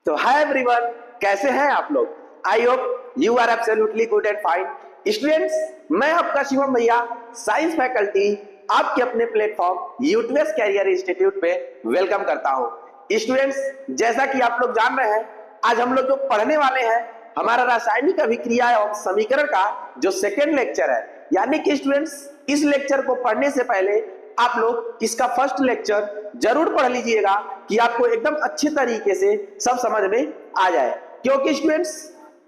तो hi everyone, कैसे हैं आप लोग? I hope you are absolutely good and fine. Students, मैं आपका शिवम भैया, साइंस फैकल्टी, आपके अपने प्लेटफॉर्म यूटीएस कैरियर इंस्टीट्यूट पे वेलकम करता हूं। स्टूडेंट्स, जैसा कि आप लोग जान रहे हैं, आज हम लोग जो पढ़ने वाले हैं हमारा रासायनिक अभिक्रिया एवं समीकरण का जो सेकेंड लेक्चर है। यानी कि स्टूडेंट्स, इस लेक्चर को पढ़ने से पहले आप लोग इसका फर्स्ट लेक्चर जरूर पढ़ लीजिएगा कि आपको एकदम अच्छे तरीके से सब समझ में आ जाए। क्योंकि स्टूडेंट्स,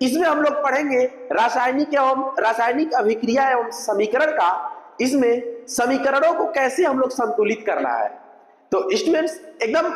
इसमें हम लोग पढ़ेंगे रासायनिक अभिक्रिया एवं समीकरण का। इसमें समीकरणों को कैसे हम लोग संतुलित करना है। तो स्टूडेंट्स, एकदम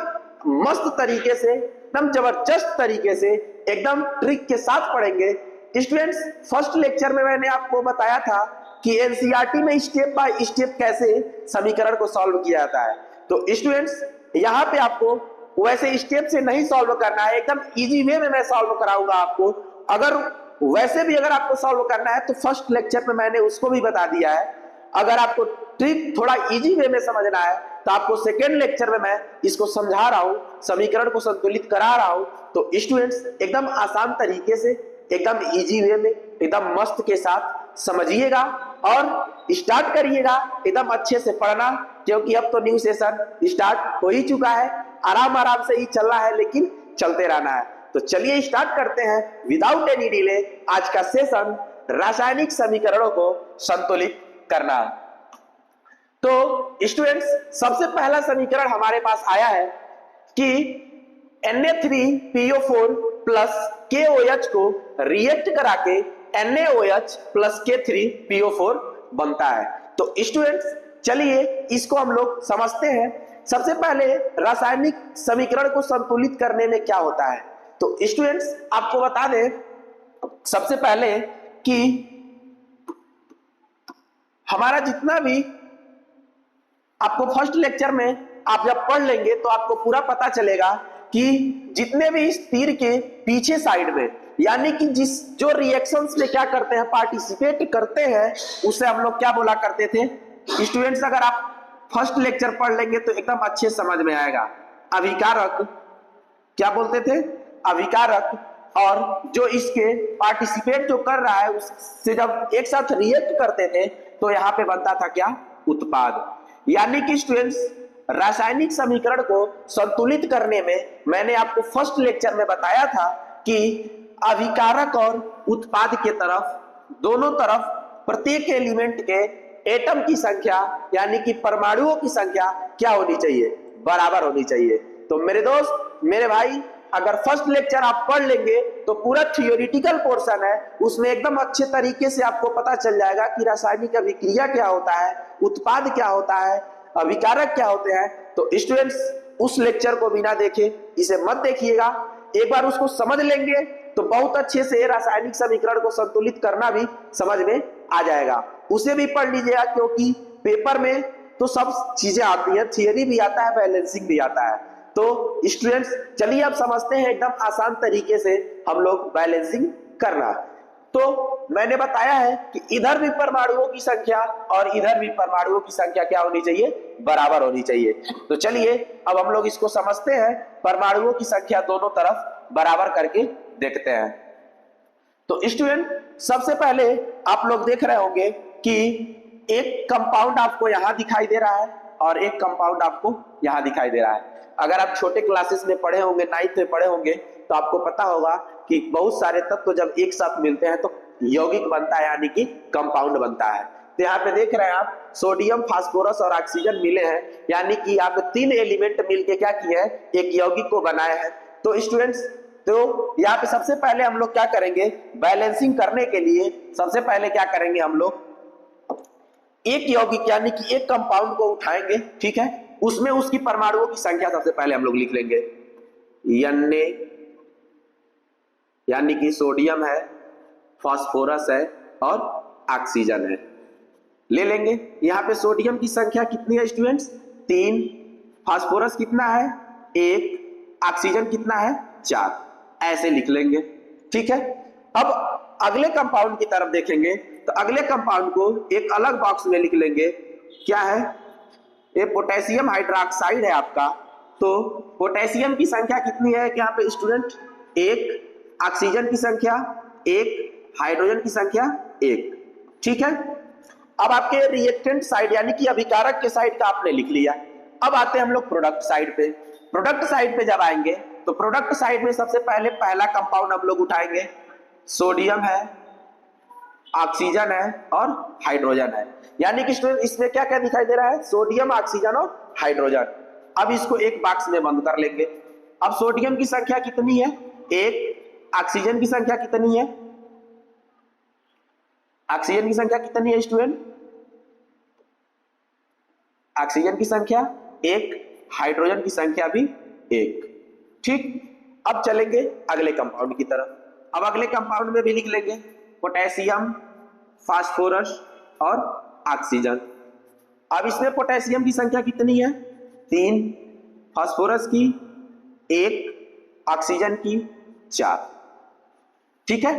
मस्त तरीके से, एकदम जबरदस्त तरीके से, एकदम ट्रिक के साथ पढ़ेंगे। स्टूडेंट्स, फर्स्ट लेक्चर में मैंने आपको बताया था कि एनसीईआरटी में स्टेप बाय स्टेप कैसे समीकरण को सॉल्व किया जाता है। तो स्टूडेंट्स, यहाँ पे आपको वैसे स्टेप से नहीं सॉल्व करना है, एकदम इजी वे में मैं सॉल्व कराऊंगा आपको। अगर वैसे भी अगर आपको सॉल्व करना है तो फर्स्ट लेक्चर में मैंने उसको भी बता दिया है। अगर आपको ट्रिक थोड़ा इजी वे में समझना है तो आपको सेकेंड लेक्चर में मैं इसको समझा रहा हूं, समीकरण को संतुलित करा रहा हूं। तो स्टूडेंट्स, एकदम आसान तरीके से, एकदम इजी वे में, एकदम मस्त के साथ समझिएगा और स्टार्ट करिएगा एकदम अच्छे से पढ़ना। क्योंकि अब तो न्यू सेशन स्टार्ट हो ही चुका है, आराम आराम से ही चलना है, लेकिन चलते रहना है। तो चलिए स्टार्ट करते हैं विदाउट एनी डिले आज का सेशन, रासायनिक समीकरणों को संतुलित करना। तो स्टूडेंट्स, सबसे पहला समीकरण हमारे पास आया है कि Na3PO4 प्लस KOH को रिएक्ट करा के NaOH प्लस K3PO4 बनता है। तो स्टूडेंट्स, चलिए इसको हम लोग समझते हैं। सबसे पहले रासायनिक समीकरण को संतुलित करने में क्या होता है। तो स्टूडेंट्स, आपको बता दें सबसे पहले कि हमारा जितना भी आपको फर्स्ट लेक्चर में आप जब पढ़ लेंगे तो आपको पूरा पता चलेगा कि जितने भी इस तीर के पीछे साइड में, यानी कि जो रिएक्शंस में क्या करते हैं, पार्टिसिपेट करते हैं, उसे हम लोग क्या बोला करते थे। स्टूडेंट्स, अगर आप फर्स्ट लेक्चर पढ़ लेंगे तो एकदम अच्छे समझ में आएगा। अभिकारक क्या बोलते थे? अभिकारक। और जो इसके पार्टिसिपेट जो कर रहा है उससे जब एक साथ रिएक्ट करते थे तो यहाँ पे बनता था क्या? उत्पाद। यानी कि स्टूडेंट्स, रासायनिक समीकरण को संतुलित करने में मैंने आपको फर्स्ट लेक्चर में बताया था कि अभिकारक और उत्पाद के तरफ, दोनों तरफ प्रत्येक एलिमेंट के एटम की संख्या यानी कि परमाणुओं की संख्या क्या होनी चाहिए? बराबर होनी चाहिए। तो मेरे दोस्त, मेरे भाई, अगर फर्स्ट लेक्चर आप पढ़ लेंगे तो पूरा थियोरिटिकल पोर्शन है, उसमें एकदम अच्छे तरीके से आपको पता चल जाएगा कि रासायनिक अभिक्रिया क्या होता है, उत्पाद क्या होता है, अभिकारक क्या होते हैं। तो स्टूडेंट्स, उस लेक्चर को बिना देखे इसे मत देखिएगा। एक बार उसको समझ लेंगे तो बहुत अच्छे से रासायनिक समीकरण को संतुलित करना भी समझ में आ जाएगा। उसे भी पढ़ लीजिएगा, क्योंकि पेपर में तो सब चीजें आती है, थियरी भी आता है, बैलेंसिंग भी आता है। तो स्टूडेंट्स, चलिए अब समझते हैं एकदम आसान तरीके से हम लोग बैलेंसिंग करना। तो मैंने बताया है कि इधर भी परमाणुओं की संख्या और इधर भी परमाणुओं की संख्या क्या होनी चाहिए? बराबर होनी चाहिए। तो चलिए अब हम लोग इसको समझते हैं, परमाणुओं की संख्या दोनों तरफ बराबर करके देखते हैं। तो स्टूडेंट, सबसे पहले आप लोग देख रहे होंगे कि एक कंपाउंड आपको यहां दिखाई दे रहा है और एक कंपाउंड आपको यहां दिखाई दे रहा है। अगर आप छोटे क्लासेस में पढ़े होंगे, 9th में पढ़े होंगे, तो आपको पता होगा कि बहुत सारे तत्व जब एक साथ मिलते हैं तो यौगिक बनता है, यानी कि कंपाउंड बनता है। तो यहाँ पे देख रहे हैं आप, सोडियम, फास्फोरस और ऑक्सीजन मिले हैं, यानी कि यहाँ पे 3 एलिमेंट मिलके क्या किए हैं? एक यौगिक को बनाए हैं। तो स्टूडेंट्स, तो यहाँ पे सबसे पहले हम लोग क्या करेंगे? बैलेंसिंग करने के लिए सबसे पहले क्या करेंगे? हम लोग एक यौगिक यानी कि एक कंपाउंड को उठाएंगे, ठीक है, उसमें उसकी परमाणुओं की संख्या सबसे पहले हम लोग लिख लेंगे। Na यानी कि सोडियम है, फास्फोरस है और ऑक्सीजन है, ले लेंगे। यहाँ पे सोडियम की संख्या कितनी है स्टूडेंट्स? 3, फास्फोरस कितना है? 1, ऑक्सीजन कितना है? 4, ऐसे लिख लेंगे, ठीक है। अब अगले कंपाउंड की तरफ देखेंगे तो अगले कंपाउंड को एक अलग बॉक्स में लिख लेंगे। क्या है? ये पोटेशियम हाइड्रोक्साइड है आपका, तो पोटेशियम की संख्या कितनी है यहाँ पे स्टूडेंट? 1, ऑक्सीजन की संख्या 1, हाइड्रोजन की संख्या 1। ठीक है, अब आपके रिएक्टेंट साइड यानी कि अभिकारक के साइड का आपने लिख लिया। अब आते हैं हम लोग प्रोडक्ट साइड पे। प्रोडक्ट साइड पे जब आएंगे तो प्रोडक्ट साइड में सबसे पहले पहला कंपाउंड हम लोग उठाएंगे, सोडियम है, ऑक्सीजन है और हाइड्रोजन है। यानी कि स्टूडेंट इसमें क्या क्या दिखाई दे रहा है? सोडियम, ऑक्सीजन और हाइड्रोजन। अब इसको एक बॉक्स में बंद कर लेंगे। अब सोडियम की संख्या कितनी है? 1। ऑक्सीजन की संख्या कितनी है? ऑक्सीजन की संख्या कितनी है स्टूडेंट? ऑक्सीजन की संख्या 1, हाइड्रोजन की संख्या भी 1। ठीक, अब चलेंगे अगले कंपाउंड की तरफ। अब अगले कंपाउंड में भी लिख लेंगे पोटेशियम, फास्फोरस और ऑक्सीजन। अब इसमें पोटेशियम की संख्या कितनी है? 3, फास्फोरस की 1, ऑक्सीजन की 4। ठीक है,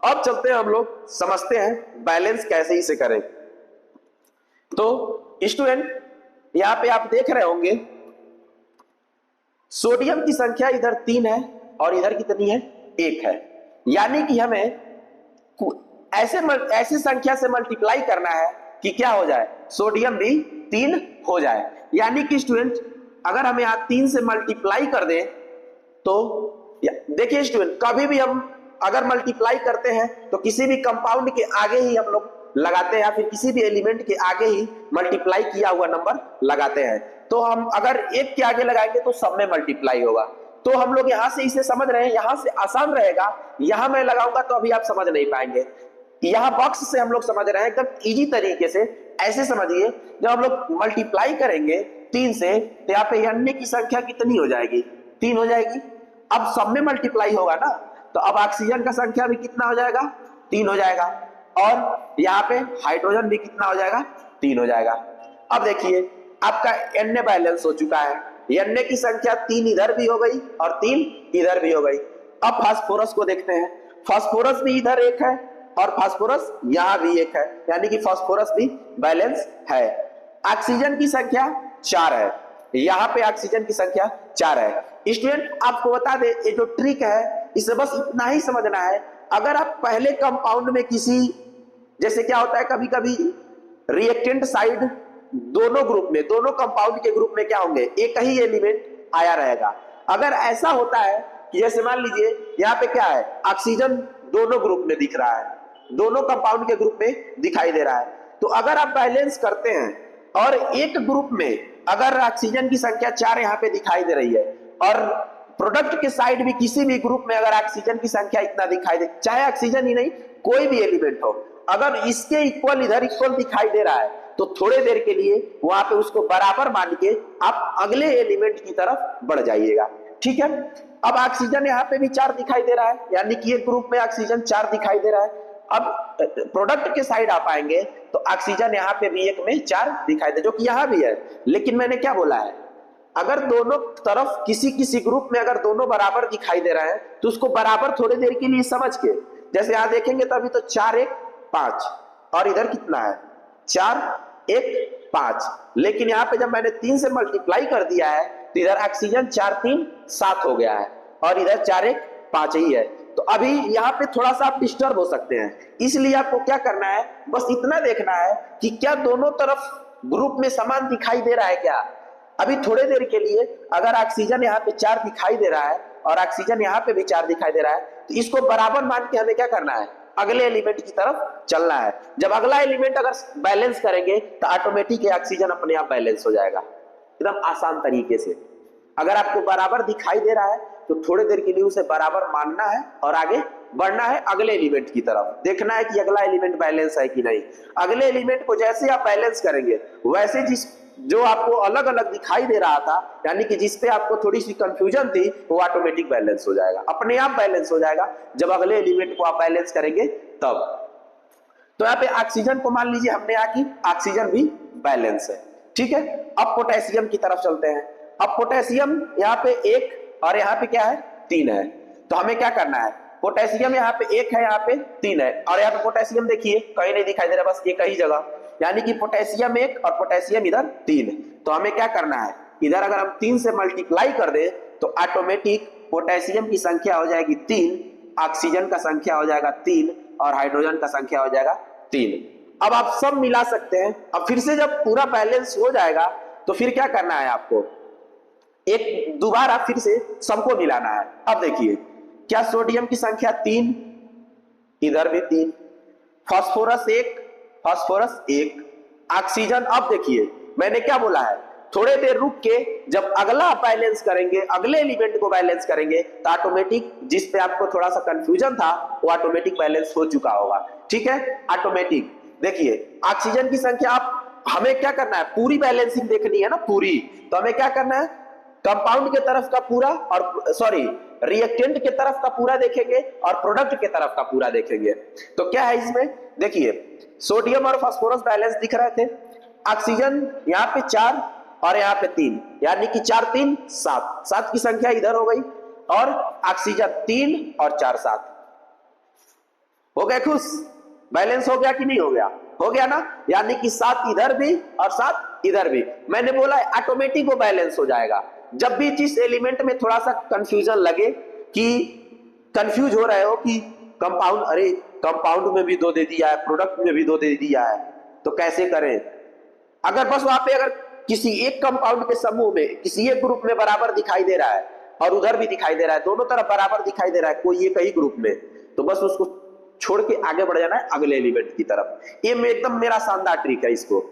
अब चलते हैं हम लोग समझते हैं बैलेंस कैसे इसे करें। तो स्टूडेंट यहां पे आप देख रहे होंगे सोडियम की संख्या इधर 3 है और इधर कितनी है? 1 है। यानी कि हमें ऐसे संख्या से मल्टीप्लाई करना है कि क्या हो जाए? सोडियम भी 3 हो जाए। यानी कि स्टूडेंट अगर हम यहां 3 से मल्टीप्लाई कर दें तो देखिए स्टूडेंट, कभी भी हम अगर मल्टीप्लाई करते हैं तो किसी भी कंपाउंड के आगे ही हम लोग लगाते हैं या फिर किसी भी एलिमेंट के आगे ही मल्टीप्लाई किया हुआ नंबर लगाते हैं। तो हम अगर 1 के आगे लगाएंगे तो सब में मल्टीप्लाई होगा। तो हम लोग यहां से इसे समझ रहे हैं, यहां से आसान रहेगा। यहां मैं लगाऊंगा तो अभी आप समझ नहीं पाएंगे। यहां बॉक्स से हम लोग समझ रहे हैं एकदम इजी तरीके से। ऐसे समझिए, जब हम लोग मल्टीप्लाई करेंगे 3 से तो यहाँ पे अन्य की संख्या कितनी हो जाएगी? 3 हो जाएगी। अब सब में मल्टीप्लाई होगा ना, तो अब ऑक्सीजन का संख्या भी कितना हो जाएगा? 3 हो जाएगा। और यहाँ पे हाइड्रोजन भी कितना हो जाएगा? 3 हो जाएगा। अब देखिए आपका एन बैलेंस हो चुका है। एन की संख्या 3 इधर भी हो गई और 3 इधर भी हो गई। अब फास्फोरस को देखते हैं। फास्फोरस भी इधर 1 है और फास्फोरस यहाँ भी 1 है, यानी कि फास्फोरस भी बैलेंस है। ऑक्सीजन की संख्या 4 है, यहाँ पे ऑक्सीजन की संख्या 4 है। स्टूडेंट आपको बता दे, ये जो ट्रिक है इसे बस इतना ही समझना है। अगर आप पहले कंपाउंड में किसी, जैसे क्या होता है कभी कभी रिएक्टेंट साइड दोनों ग्रुप में, दोनों कंपाउंड के ग्रुप में क्या होंगे? एक ही एलिमेंट आया रहेगा। अगर ऐसा होता है कि जैसे मान लीजिए यहाँ पे क्या है? ऑक्सीजन दोनों ग्रुप में दिख रहा है, दोनों कंपाउंड के ग्रुप में दिखाई दे रहा है। तो अगर आप बैलेंस करते हैं और एक ग्रुप में अगर ऑक्सीजन की संख्या 4 यहाँ पे दिखाई दे रही है और प्रोडक्ट के साइड भी किसी भी ग्रुप में अगर ऑक्सीजन की संख्या इतना दिखाई दे, चाहे ऑक्सीजन ही नहीं कोई भी एलिमेंट हो, अगर इसके इक्वल इधर इक्वल दिखाई दे रहा है तो थोड़े देर के लिए वहां पे उसको बराबर मान के आप अगले एलिमेंट की तरफ बढ़ जाइएगा। ठीक है, अब ऑक्सीजन यहाँ पे भी 4 दिखाई दे रहा है, यानी कि एक ग्रुप में ऑक्सीजन 4 दिखाई दे रहा है। अब प्रोडक्ट के साइड आप आएंगे तो ऑक्सीजन यहाँ पे भी 1 में 4 दिखाई दे, जो कि यहाँ भी है। लेकिन मैंने क्या बोला है, अगर दोनों तरफ किसी किसी ग्रुप में अगर दोनों बराबर दिखाई दे रहा है तो उसको बराबर थोड़ी देर के लिए समझ के, जैसे यहां देखेंगे तो अभी तो 4 1 5 और इधर कितना है? 4 1 5। लेकिन यहाँ पे जब मैंने 3 से मल्टीप्लाई कर दिया है तो इधर ऑक्सीजन 4 3 7 हो गया है और इधर 4 1 5 ही है। तो अभी यहाँ पे थोड़ा सा आप डिस्टर्ब हो सकते हैं, इसलिए आपको क्या करना है, बस इतना देखना है कि क्या दोनों तरफ ग्रुप में समान दिखाई दे रहा है क्या। अभी थोड़े देर के लिए अगर ऑक्सीजन यहाँ पे 4 दिखाई दे रहा है और ऑक्सीजन यहाँ पे भी 4 दिखाई दे रहा है तो इसको बराबर मान के हमें क्या करना है? अगले एलिमेंट की तरफ चलना है। जब अगला एलिमेंट अगर बैलेंस करेंगे तो ऑटोमेटिक ऑक्सीजन अपने आप बैलेंस हो जाएगा, एकदम आसान तरीके से। अगर आपको बराबर दिखाई दे रहा है तो थोड़ी देर के लिए उसे बराबर मानना है और आगे बढ़ना है अगले एलिमेंट की तरफ, देखना है कि अगला एलिमेंट बैलेंस है कि नहीं। अगले एलिमेंट को जैसे आप बैलेंस करेंगे वैसे जो आपको अलग अलग दिखाई दे रहा था, यानी कि जिसपे आपको थोड़ी सी कंफ्यूजन थी, वो ऑटोमेटिक बैलेंस हो जाएगा, अपने आप बैलेंस हो जाएगा जब अगले एलिमेंट को आप बैलेंस करेंगे तब। तो यहाँ पे ऑक्सीजन को मान लीजिए हमने यहाँ की ऑक्सीजन भी बैलेंस है। ठीक है, अब पोटेशियम की तरफ चलते हैं। अब पोटेशियम यहाँ पे 1 और यहाँ पे क्या है? 3 है। तो हमें क्या करना है? पोटेशियम यहाँ पे 1 है, यहाँ पे 3 है और यहाँ पे पोटेशियम देखिए कहीं नहीं दिखाई दे रहा, बस एक ही जगह, यानी कि पोटेशियम 1 और पोटेशियम इधर 3। तो हमें क्या करना है? इधर अगर हम 3 से मल्टीप्लाई कर दे तो ऑटोमेटिक पोटेशियम की संख्या हो जाएगी 3, ऑक्सीजन का संख्या हो जाएगा 3 और हाइड्रोजन का संख्या हो जाएगा 3। अब आप सब मिला सकते हैं। अब फिर से जब पूरा बैलेंस हो जाएगा तो फिर क्या करना है आपको, एक दोबारा फिर से सबको मिलाना है। अब देखिए क्या सोडियम की संख्या 3, इधर भी 3, फास्फोरस 1, ऑक्सीजन। अब देखिए मैंने क्या बोला है, थोड़े देर रुक के जब अगला बैलेंस करेंगे, अगले एलिमेंट को बैलेंस करेंगे तो ऑटोमेटिक जिस पे आपको थोड़ा सा कंफ्यूजन था वो ऑटोमेटिक बैलेंस हो चुका होगा। ठीक है, ऑटोमेटिक। देखिए ऑक्सीजन की संख्या, आप हमें क्या करना है, पूरी बैलेंसिंग देखनी है ना पूरी, तो हमें क्या करना है, कंपाउंड के तरफ का पूरा और सॉरी रिएक्टेंट के तरफ का पूरा देखेंगे और प्रोडक्ट के तरफ का पूरा देखेंगे। तो क्या है इसमें, देखिए सोडियम और फास्फोरस बैलेंस दिख रहे थे, ऑक्सीजन यहाँ पे 4 और यहाँ पे 3, यानी कि 4 3 7, 7 की संख्या इधर हो गई और ऑक्सीजन 3 और 4 7 हो गए खुश। बैलेंस हो गया कि नहीं हो गया, हो गया ना, यानी कि 7 इधर भी और 7 इधर भी। मैंने बोला ऑटोमेटिक वो बैलेंस हो जाएगा। जब भी जिस एलिमेंट में थोड़ा सा कंफ्यूजन लगे कि कंफ्यूज हो रहे हो कि कंपाउंड, अरे कंपाउंड में भी 2 दे दिया है, प्रोडक्ट में भी 2 दे दिया है, तो कैसे करें, अगर बस वहां पे अगर किसी एक कंपाउंड के समूह में किसी एक ग्रुप में बराबर दिखाई दे रहा है और उधर भी दिखाई दे रहा है, दोनों तरफ बराबर दिखाई दे रहा है कोई एक ही ग्रुप में, तो बस उसको छोड़ के आगे बढ़ जाना है अगले एलिमेंट की तरफ। ये एकदम मेरा शानदार ट्रिक है। इसको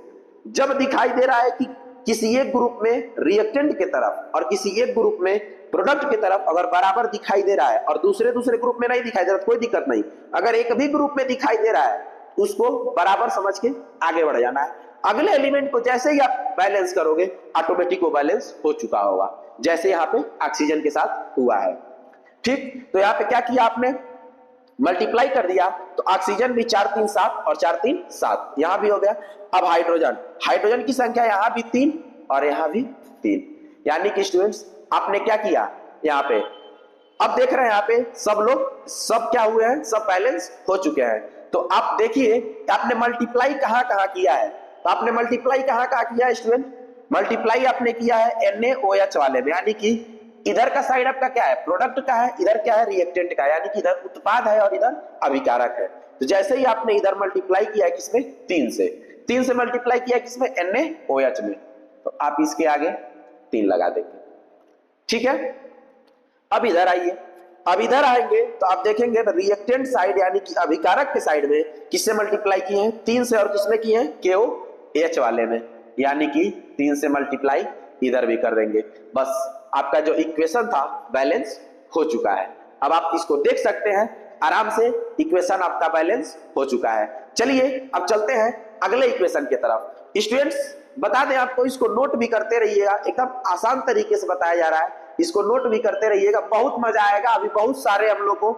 जब दिखाई दे रहा है कि किसी एक ग्रुप में रिएक्टेंट के तरफ और किसी एक ग्रुप में प्रोडक्ट की तरफ अगर बराबर दिखाई दे रहा है और दूसरे ग्रुप में नहीं दिखाई दे रहा, कोई दिक्कत नहीं। अगर एक भी ग्रुप में दिखाई दे रहा है उसको बराबर समझ के आगे बढ़ जाना है। अगले एलिमेंट को जैसे ही आप बैलेंस करोगे ऑटोमेटिक वो बैलेंस हो चुका होगा, जैसे यहाँ पे ऑक्सीजन के साथ हुआ है। ठीक, तो यहाँ पे क्या किया आपने, मल्टीप्लाई कर दिया तो ऑक्सीजन भी 4 3 7 और 4 3 7 यहां भी हो गया। अब हाइड्रोजन की संख्या यहां भी 3 और यहां भी 3, यानी कि स्टूडेंट्स आपने क्या किया यहाँ पे, अब देख रहे हैं यहाँ पे सब लोग सब क्या हुए हैं, सब बैलेंस हो चुके हैं। तो आप देखिए आपने मल्टीप्लाई कहां कहां किया है, तो आपने मल्टीप्लाई कहां कहां किया है स्टूडेंट, मल्टीप्लाई आपने किया है NaOH वाले में, यानी कि इधर का साइड आपका क्या है, प्रोडक्ट का है, इधर क्या है, रिएक्टेंट का, यानी कि इधर उत्पाद है और इधर अभिकारक है। तो जैसे ही आपने इधर मल्टीप्लाई किया है किसमें, 3 से मल्टीप्लाई किया किसमें, NaOH में, तो आप इसके आगे 3 लगा देंगे। ठीक है, अब इधर आइए, अब इधर आएंगे तो आप देखेंगे रिएक्टेंट साइड यानी कि अभिकारक के साइड में किससे मल्टीप्लाई किए हैं, 3 से, और किसमें किए हैं, KOH वाले में, यानी कि 3 से मल्टीप्लाई इधर भी कर देंगे। बस आपका जो इक्वेशन था बैलेंस हो चुका है। अब आप इसको देख सकते हैं आराम से, इक्वेशन आपका बैलेंस हो चुका है। चलिए अब चलते हैं अगले इक्वेशन की तरफ। स्टूडेंट्स बता दें आपको, इसको नोट भी करते रहिएगा, एकदम आसान तरीके से बताया जा रहा है, इसको नोट भी करते रहिएगा, बहुत मजा आएगा। अभी बहुत सारे हम लोग को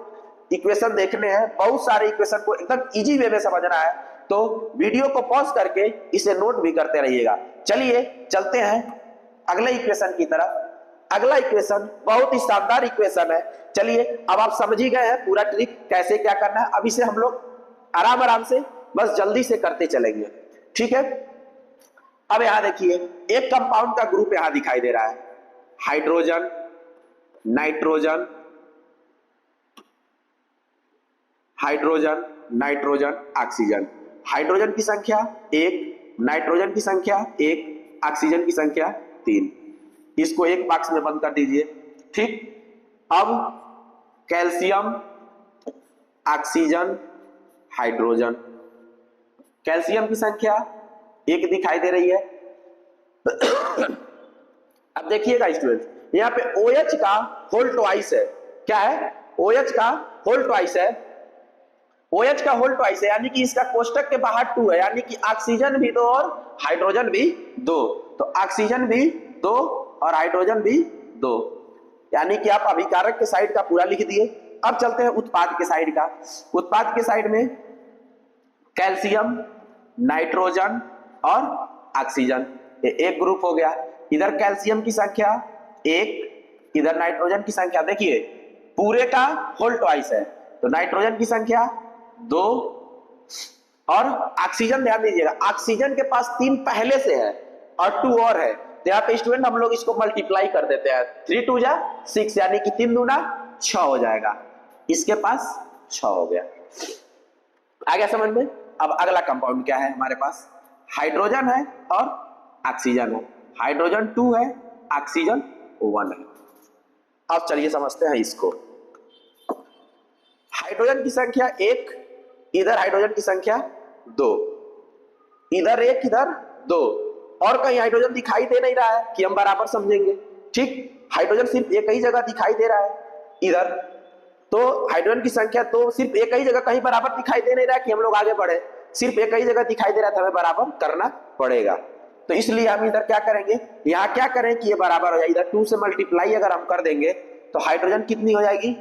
इक्वेशन देखने हैं, बहुत सारे इक्वेशन को एकदम इजी वे में समझना है, तो वीडियो को पॉज करके इसे नोट भी करते रहिएगा। चलिए चलते हैं अगले इक्वेशन की तरफ। अगला इक्वेशन बहुत ही शानदार इक्वेशन है। चलिए अब आप समझ ही गए हैं पूरा ट्रिक कैसे क्या करना है। अब इसे हम लोग आराम आराम से बस जल्दी से करते चलेंगे। ठीक है, अब यहां देखिए एक कंपाउंड का ग्रुप यहां दिखाई दे रहा है, hydrogen, nitrogen, hydrogen, nitrogen, oxygen. Hydrogen की संख्या 1, नाइट्रोजन की संख्या 1, ऑक्सीजन की संख्या 3। इसको एक बॉक्स में बंद कर दीजिए। ठीक, अब कैल्शियम, ऑक्सीजन, हाइड्रोजन, कैल्शियम की संख्या 1 दिखाई दे रही है। अब देखिएगा स्टूडेंट, यहाँ पे OH का होल ट्वाइस है, क्या है, OH का होल ट्वाइस है, OH का होल ट्वाइस है, यानी कि इसका कोष्टक के बाहर 2 है, यानी कि ऑक्सीजन भी 2 और हाइड्रोजन भी 2, तो ऑक्सीजन भी 2 और हाइड्रोजन भी 2, यानी कि आप अभिकारक के साइड का पूरा लिख दिए। अब चलते हैं उत्पाद के साइड का। उत्पाद के साइड में कैल्शियम, नाइट्रोजन और ऑक्सीजन, ये एक ग्रुप हो गया। इधर कैल्शियम की संख्या 1, इधर नाइट्रोजन की संख्या, देखिए पूरे का होल ट्वाइस है, तो नाइट्रोजन की संख्या 2 और ऑक्सीजन ध्यान दीजिएगा, ऑक्सीजन के पास 3 पहले से है और 2 और है, तो यहाँ पे स्टूडेंट हम लोग इसको मल्टीप्लाई कर देते हैं, 3 2 जा 6 यानी कि 3 दूना 6 हो जाएगा, इसके पास 6 हो गया। आ गया समझ में। अब अगला कंपाउंड क्या है हमारे पास, हाइड्रोजन है और ऑक्सीजन है, हाइड्रोजन 2 है, ऑक्सीजन 1 है। अब चलिए समझते हैं इसको। हाइड्रोजन की संख्या 1, इधर हाइड्रोजन की संख्या 2, इधर 1 इधर 2, और कहीं हाइड्रोजन दिखाई दे नहीं रहा है कि हम बराबर समझेंगे, ठीक। हाइड्रोजन सिर्फ एक ही जगह दिखाई दे रहा है इधर, तो हाइड्रोजन की संख्या तो सिर्फ एक ही जगह कहीं बराबर दिखाई दे नहीं रहा है कि हम लोग आगे बढ़े, सिर्फ एक ही जगह दिखाई दे रहा था, हमें बराबर करना पड़ेगा। तो इसलिए हम इधर क्या करेंगे, यहाँ क्या करें कि ये बराबर हो जाए, इधर 2 से मल्टीप्लाई अगर हम कर देंगे तो हाइड्रोजन कितनी हो जाएगी,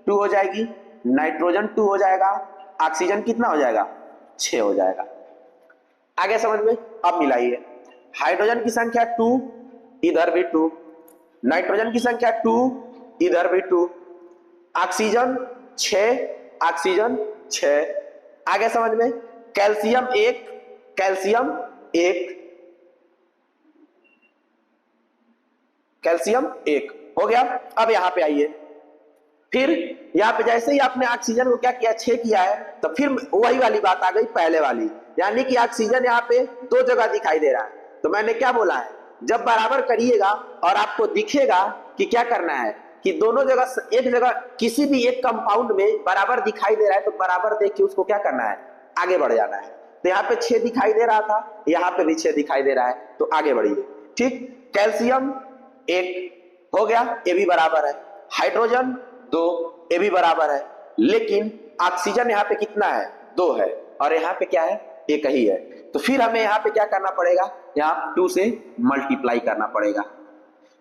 2 हो जाएगी, नाइट्रोजन 2 हो जाएगा, ऑक्सीजन कितना हो जाएगा, 6 हो जाएगा। आगे समझ में। अब मिलाइए, हाइड्रोजन की संख्या 2, इधर भी 2, नाइट्रोजन की संख्या 2, इधर भी 2, ऑक्सीजन 6, ऑक्सीजन 6। आगे समझ में। कैल्शियम 1, कैल्शियम 1, कैल्शियम 1 हो गया। अब यहां पे आइए, फिर यहाँ पे जैसे ही आपने ऑक्सीजन को क्या किया, 6 किया है, तो फिर वही वाली बात आ गई पहले वाली, यानी कि ऑक्सीजन यहाँ पे 2 जगह दिखाई दे रहा है। तो मैंने क्या बोला है, जब बराबर करिएगा और आपको दिखेगा कि क्या करना है कि दोनों जगह, एक जगह किसी भी एक कंपाउंड में बराबर दिखाई दे रहा है तो बराबर देख के उसको क्या करना है, आगे बढ़ जाना है। तो यहाँ पे 6 दिखाई दे रहा था, यहाँ पे भी 6 दिखाई दे रहा है, तो आगे बढ़िए, ठीक। कैल्शियम 1 हो गया, ये भी बराबर है, हाइड्रोजन 2, ये भी बराबर है, लेकिन ऑक्सीजन यहाँ पे कितना है, 2 है, और यहाँ पे क्या है, 1 ही है। तो फिर हमें यहाँ पे क्या करना पड़ेगा, यहाँ 2 से मल्टीप्लाई करना पड़ेगा।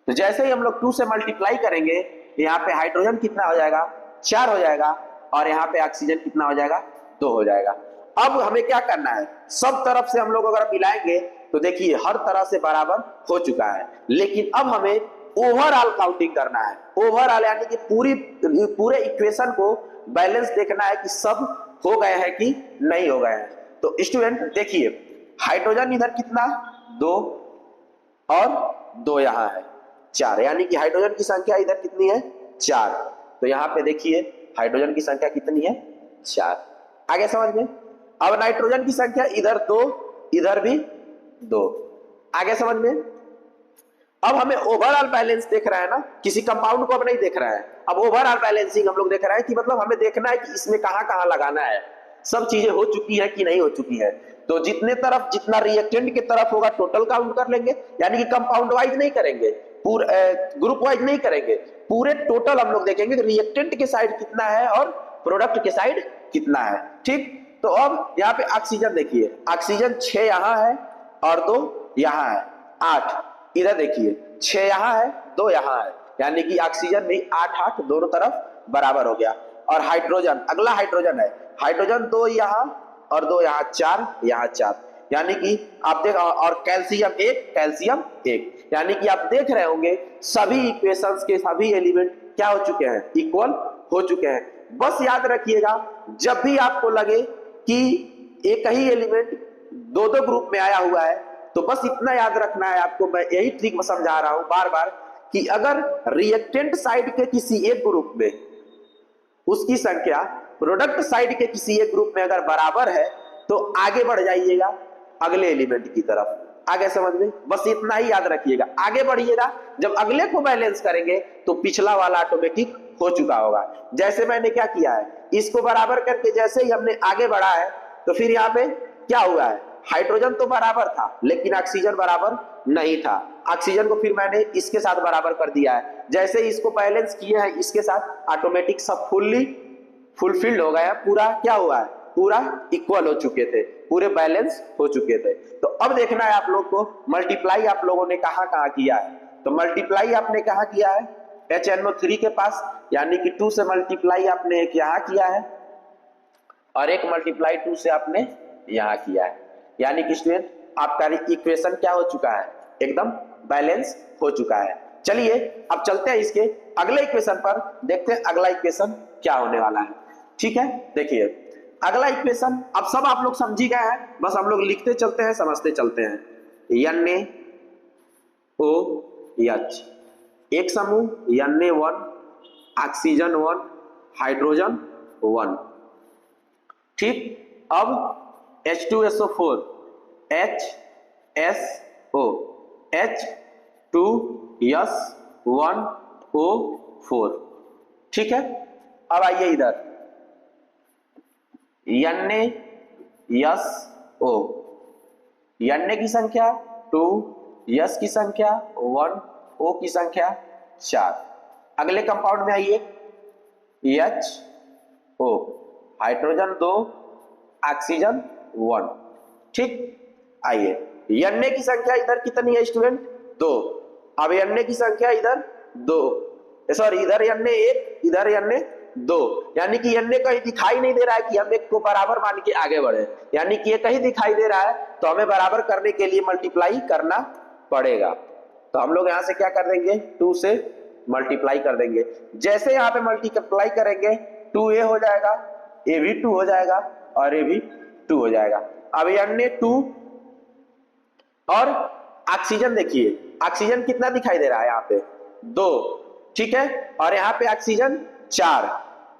तो जैसे ही हम लोग 2 से मल्टीप्लाई करेंगे, यहाँ पे हाइड्रोजन कितना हो जाएगा, 4 हो जाएगा, और यहाँ पे ऑक्सीजन कितना हो जाएगा, 2 हो जाएगा। अब हमें क्या करना है, सब तरफ से हम लोग अगर मिलाएंगे तो देखिए हर तरह से बराबर हो चुका है, लेकिन अब हमें ओवरऑल काउंटिंग करना है। ओवरऑल यानी कि पूरे इक्वेशन को बैलेंस देखना है कि सब हो गए हैं कि नहीं हो गए हैं। तो स्टूडेंट देखिए, हाइड्रोजन इधर कितना, 2, और 2 यहाँ है, 4, यानी कि हाइड्रोजन की संख्या इधर कितनी है, 4। तो यहाँ पे देखिए हाइड्रोजन की संख्या कितनी है, 4। आगे समझ में। अब नाइट्रोजन की संख्या इधर 2, इधर भी 2। आगे समझ में। अब हमें ओवरऑल बैलेंस देख रहा है ना, किसी कंपाउंड को अब नहीं देख रहा है, अब ओवरऑल बैलेंसिंग हम लोग देख रहे हैं कि मतलब हमें देखना है कि इसमें कहां कहां लगाना है, सब चीजें हो चुकी है कि नहीं हो चुकी है। तो जितने तरफ, जितना रिएक्टेंट की तरफ होगा टोटल काउंट कर लेंगे, यानी कि कंपाउंड वाइज नहीं करेंगे, पूरे ग्रुप वाइज नहीं करेंगे, पूरे टोटल हम लोग देखेंगे कि रिएक्टेंट के साइड कितना है और प्रोडक्ट के साइड कितना है, ठीक। तो अब यहाँ पे ऑक्सीजन देखिए, ऑक्सीजन 6 यहाँ है और 2 यहाँ है, 8। इधर देखिए 6 यहाँ है, 2 यहाँ है, यानी कि ऑक्सीजन भी 8 दोनों तरफ बराबर हो गया। और हाइड्रोजन, अगला हाइड्रोजन है, हाइड्रोजन 2 यहाँ और 2 यहाँ, 4 यहाँ, 4, यानी कि आप देख, और कैल्शियम 1, कैल्शियम 1, यानी कि आप देख रहे होंगे सभी इक्वेशंस के सभी एलिमेंट क्या हो चुके हैं, इक्वल हो चुके हैं। बस याद रखिएगा, जब भी आपको लगे कि एक ही एलिमेंट 2-2 ग्रुप में आया हुआ है, तो बस इतना याद रखना है आपको, मैं यही ट्रिक में समझा रहा हूं बार बार, कि अगर रिएक्टेंट साइड के किसी एक ग्रुप में उसकी संख्या प्रोडक्ट साइड के किसी एक ग्रुप में अगर बराबर है तो आगे बढ़ जाइएगा अगले एलिमेंट की तरफ। आगे समझ में, बस इतना ही याद रखिएगा, आगे बढ़िएगा, जब अगले को बैलेंस करेंगे तो पिछला वाला ऑटोमेटिक हो चुका होगा। जैसे मैंने क्या किया है, इसको बराबर करके जैसे ही हमने आगे बढ़ा है, तो फिर यहाँ पे क्या हुआ है, हाइड्रोजन तो बराबर था लेकिन ऑक्सीजन बराबर नहीं था, ऑक्सीजन को फिर मैंने इसके साथ बराबर कर दिया है। जैसे ही इसको बैलेंस किया है इसके साथ, ऑटोमेटिक सब फुलफिल्ड हो गया, पूरा क्या हुआ है, पूरा इक्वल हो चुके थे, पूरे बैलेंस हो चुके थे। तो अब देखना है आप लोग को, मल्टीप्लाई आप लोगों ने कहां कहां किया है। तो मल्टीप्लाई आपने कहां किया है, HNO3 के पास, यानी कि 2 से मल्टीप्लाई आपने एक यहां किया है और एक मल्टीप्लाई 2 से आपने यहां किया है, यानी कि स्टूडेंट आपका इक्वेशन क्या हो चुका है, एकदम बैलेंस हो चुका है। चलिए अब चलते हैं इसके अगले इक्वेशन पर, देखते हैं अगला इक्वेशन क्या होने वाला है। ठीक है, देखिए अगला इक्वेशन, अब सब आप लोग समझ ही गए हैं, बस हम लोग लिखते चलते हैं, समझते चलते हैं। ओ एच, एक समूह Na1, ऑक्सीजन 1, हाइड्रोजन 1। ठीक, अब H2SO4, HSO, H2S1O4। ठीक है, अब आइए इधर NaSO, Na की संख्या 2, S की संख्या 1, O की संख्या 4। अगले कंपाउंड में आइए HO, हाइड्रोजन 2, ऑक्सीजन 1। ठीक, आइए Na की संख्या इधर कितनी है स्टूडेंट? 2। अब Na की संख्या इधर 2, सॉरी इधर Na 1, इधर Na 2, यानी कि Na कहीं दिखाई नहीं दे रहा है कि हम एक को बराबर मान के आगे बढ़े, यानी कि ये कहीं दिखाई दे रहा है तो हमें बराबर करने के लिए मल्टीप्लाई करना पड़ेगा। तो हम लोग यहां से क्या कर देंगे, 2 से मल्टीप्लाई कर देंगे। जैसे यहां पे मल्टीप्लाई करेंगे 2a हो जाएगा, a भी 2 हो जाएगा और a भी 2 हो जाएगा। अब Na 2 और ऑक्सीजन, देखिए ऑक्सीजन कितना दिखाई दे रहा है यहाँ पे 2, ठीक है, और यहाँ पे ऑक्सीजन 4।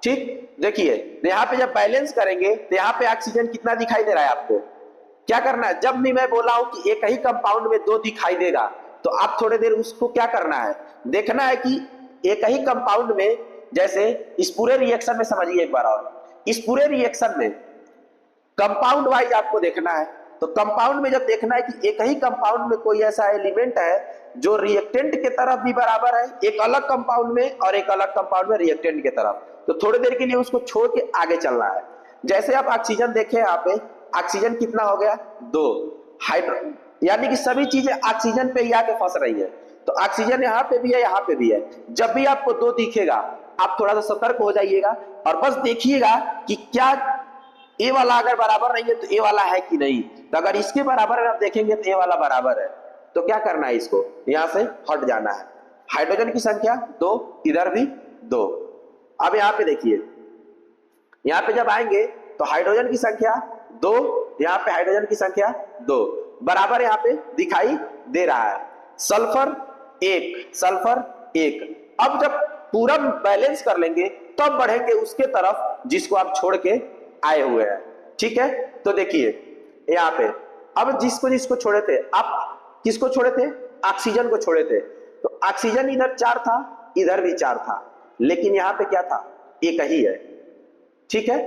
ठीक, देखिए यहाँ पे जब बैलेंस करेंगे तो यहाँ पे ऑक्सीजन कितना दिखाई दे रहा है आपको? क्या करना है, जब भी मैं बोला हूं कि एक ही कंपाउंड में 2 दिखाई देगा तो आप थोड़ी देर उसको क्या करना है, देखना है कि एक ही कंपाउंड में, जैसे इस पूरे रिएक्शन में समझिए एक बार, और इस पूरे रिएक्शन में कंपाउंड वाइज आपको देखना है। तो कंपाउंड में जब देखना है कि एक ही कंपाउंड में कोई ऐसा एलिमेंट है जो रिएक्टेंट के तरफ भी बराबर है, एक अलग कंपाउंड में और एक अलग कंपाउंड में रिएक्टेंट के तरफ, तो थोड़ी देर के लिए उसको छोड़ के आगे चलना है। जैसे आप ऑक्सीजन देखें, यहाँ पे ऑक्सीजन कितना हो गया 2, हाइड्रो, यानी कि सभी चीजें ऑक्सीजन पे ही आके फंस रही है। तो ऑक्सीजन यहाँ पे भी है, यहाँ पे भी है। जब भी आपको 2 दिखेगा आप थोड़ा सा सतर्क हो जाइएगा और बस देखिएगा कि क्या ए वाला अगर बराबर नहीं है तो ए वाला है कि नहीं। तो अगर इसके बराबर आप देखेंगे तो ए वाला बराबर है, तो क्या करना है, इसको यहां से हट जाना है। हाइड्रोजन की संख्या 2, इधर भी 2। अब यहाँ पे देखिए, यहाँ पे जब आएंगे तो हाइड्रोजन की संख्या 2, यहाँ पे हाइड्रोजन की संख्या 2 बराबर यहाँ पे दिखाई दे रहा है। Sulphur 1, sulphur 1। अब जब पूरा बैलेंस कर लेंगे तब तो बढ़ेंगे उसके तरफ जिसको आप छोड़ के आए हुए हैं। ठीक है, तो देखिए यहाँ पे अब जिसको जिसको छोड़े थे, आप किसको छोड़े थे, ऑक्सीजन को छोड़े थे। तो ऑक्सीजन इधर 4 था, इधर भी 4 था, लेकिन यहाँ पे क्या था, एक ही है। ठीक है,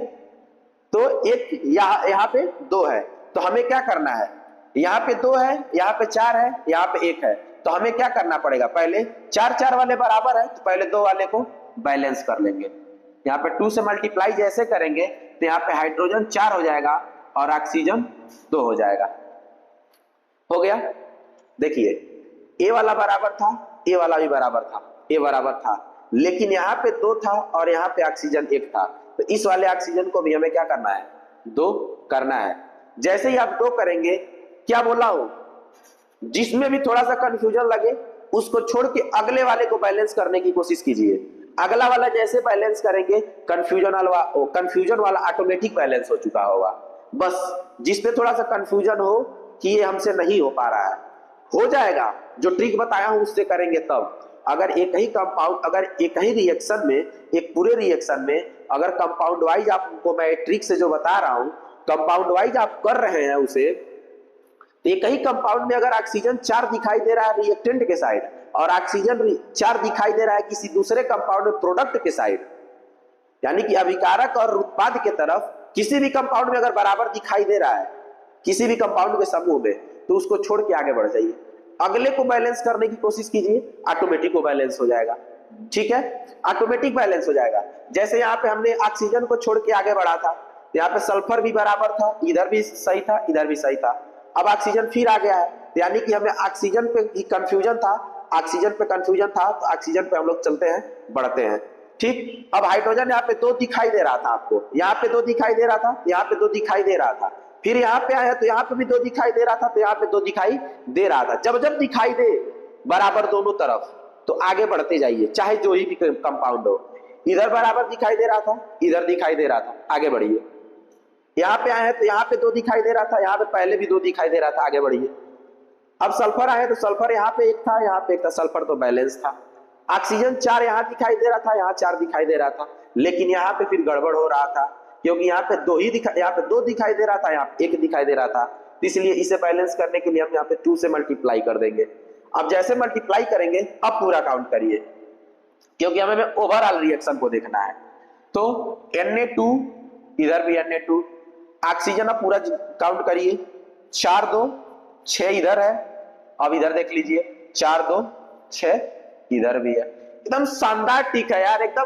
तो एक यहाँ पे 2 है, तो हमें क्या करना है, यहाँ पे 2 है, यहाँ पे 4 है, यहाँ पे 1 है, तो हमें क्या करना पड़ेगा, पहले 4 वाले बराबर है तो पहले 2 वाले को बैलेंस कर लेंगे। यहाँ पे 2 से मल्टीप्लाई जैसे करेंगे तो यहाँ पे हाइड्रोजन 4 हो जाएगा और ऑक्सीजन 2 हो जाएगा। हो गया, देखिए ए वाला बराबर था, ए वाला भी बराबर था, ए बराबर था, लेकिन यहाँ पे 2 था और यहाँ पे ऑक्सीजन 1 था, तो इस वाले ऑक्सीजन को भी हमें क्या करना है, 2 करना है। जैसे ही आप 2 करेंगे, क्या बोला हूं, जिसमें भी थोड़ा सा कंफ्यूजन लगे उसको छोड़ के अगले वाले को बैलेंस करने की कोशिश कीजिए। अगला वाला जैसे बैलेंस करेंगे कंफ्यूजन वाला ऑटोमेटिक बैलेंस हो चुका होगा। बस जिसपे थोड़ा सा कंफ्यूजन हो कि ये हमसे नहीं हो पा रहा है, हो जाएगा, जो ट्रिक बताया हूं उससे करेंगे तब। अगर एक ही कंपाउंड, अगर एक ही रिएक्शन में, एक पूरे रिएक्शन में अगर कंपाउंड वाइज आपको मैं ट्रिक से जो बता रहा हूं, कंपाउंड वाइज आप कर रहे हैं उसे, तो एक ही कंपाउंड में अगर ऑक्सीजन 4 दिखाई दे रहा है रिएक्टेंट के साइड और ऑक्सीजन 4 दिखाई दे रहा है किसी दूसरे कंपाउंड में प्रोडक्ट के साइड, यानी कि अभिकारक और उत्पाद के तरफ, किसी भी कंपाउंड में अगर बराबर दिखाई दे रहा है किसी भी कंपाउंड के समूह में, तो उसको छोड़ के आगे बढ़ जाइए, अगले को बैलेंस करने की कोशिश कीजिए, ऑटोमेटिक को बैलेंस हो जाएगा। ठीक है, ऑटोमेटिक बैलेंस हो जाएगा। जैसे यहाँ पे हमने ऑक्सीजन को छोड़ के आगे बढ़ा था, यहाँ पे सल्फर भी बराबर था, इधर भी सही था, इधर भी सही था। अब ऑक्सीजन फिर आ गया है, यानी कि हमें ऑक्सीजन पे ही कंफ्यूजन था, ऑक्सीजन पे कंफ्यूजन था, तो ऑक्सीजन पे हम लोग चलते हैं, बढ़ते हैं। ठीक, अब हाइड्रोजन यहाँ पे 2 दिखाई दे रहा था आपको, यहाँ पे 2 दिखाई दे रहा था, यहाँ पे 2 दिखाई दे रहा था, फिर यहाँ पे आया तो यहाँ पे भी 2 दिखाई दे रहा था, तो यहाँ पे 2 दिखाई दे रहा था। जब जब दिखाई दे बराबर दोनों तरफ, तो आगे बढ़ते जाइए, चाहे जो ही भी कंपाउंड हो। इधर बराबर दिखाई दे रहा था, इधर दिखाई दे रहा था, आगे बढ़िए। यहाँ पे आए हैं तो यहाँ पे 2 दिखाई दे रहा था, यहाँ पे पहले भी 2 दिखाई दे रहा था, आगे बढ़िए। अब सल्फर आए तो सल्फर यहाँ पे एक था, यहाँ पे एक था, सल्फर तो बैलेंस था। ऑक्सीजन 4 यहाँ दिखाई दे रहा था, यहाँ 4 दिखाई दे रहा था, लेकिन यहाँ पे फिर गड़बड़ हो रहा था, क्योंकि यहाँ पे 2 दिखाई दे रहा था, यहाँ पे 1 दिखाई दे रहा था। इसलिए इसे बैलेंस करने के लिए हम यहाँ पे 2 से मल्टीप्लाई कर देंगे। अब जैसे मल्टीप्लाई करेंगे, अब पूरा काउंट करिए, क्योंकि हमें ओवरऑल रिएक्शन को देखना है। तो Na2, इधर भी Na2, ऑक्सीजन अब पूरा काउंट करिए, 4 2 6 इधर है। अब इधर देख लीजिए, 4 2 6 इधर भी है। एकदम शानदार टिक है यार, एकदम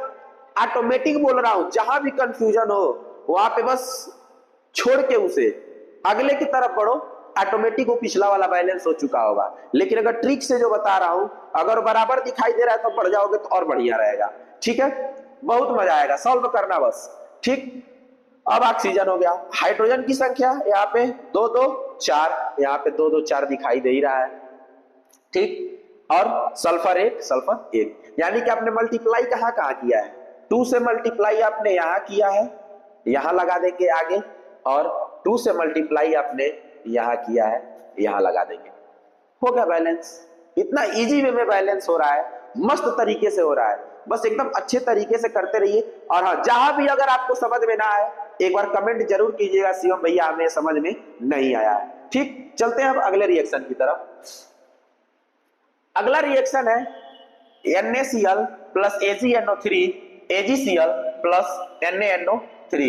ऑटोमेटिक बोल रहा हूं। जहां भी कंफ्यूजन हो वहां पे बस छोड़ के उसे अगले की तरफ बढ़ो, ऑटोमेटिक वो पिछला वाला बैलेंस हो चुका होगा। लेकिन अगर ट्रिक से जो बता रहा हूं, अगर बराबर दिखाई दे रहा है तो बढ़ जाओगे तो और बढ़िया रहेगा। ठीक है, बहुत मजा आएगा, सॉल्व करना बस। ठीक, अब ऑक्सीजन हो गया। हाइड्रोजन की संख्या यहाँ पे 2 2 4, यहाँ पे 2 2 4 दिखाई दे ही रहा है। ठीक, और सल्फर 1, यानी कि आपने मल्टीप्लाई कहाँ किया है, 2 से मल्टीप्लाई आपने यहाँ किया है, यहाँ लगा देंगे आगे, और 2 से मल्टीप्लाई आपने यहाँ किया है, यहाँ लगा देंगे, हो गया बैलेंस। इतना इजी वे में बैलेंस हो रहा है, मस्त तरीके से हो रहा है। बस एकदम अच्छे तरीके से करते रहिए। और हाँ, जहां भी अगर आपको समझ में ना आए एक बार कमेंट जरूर कीजिएगा, शिवम भैया हमें समझ में नहीं आया है। ठीक, चलते हैं अब अगले रिएक्शन की तरफ। अगला रिएक्शन है NaCl plus AgNO3 AgCl plus NaNO3।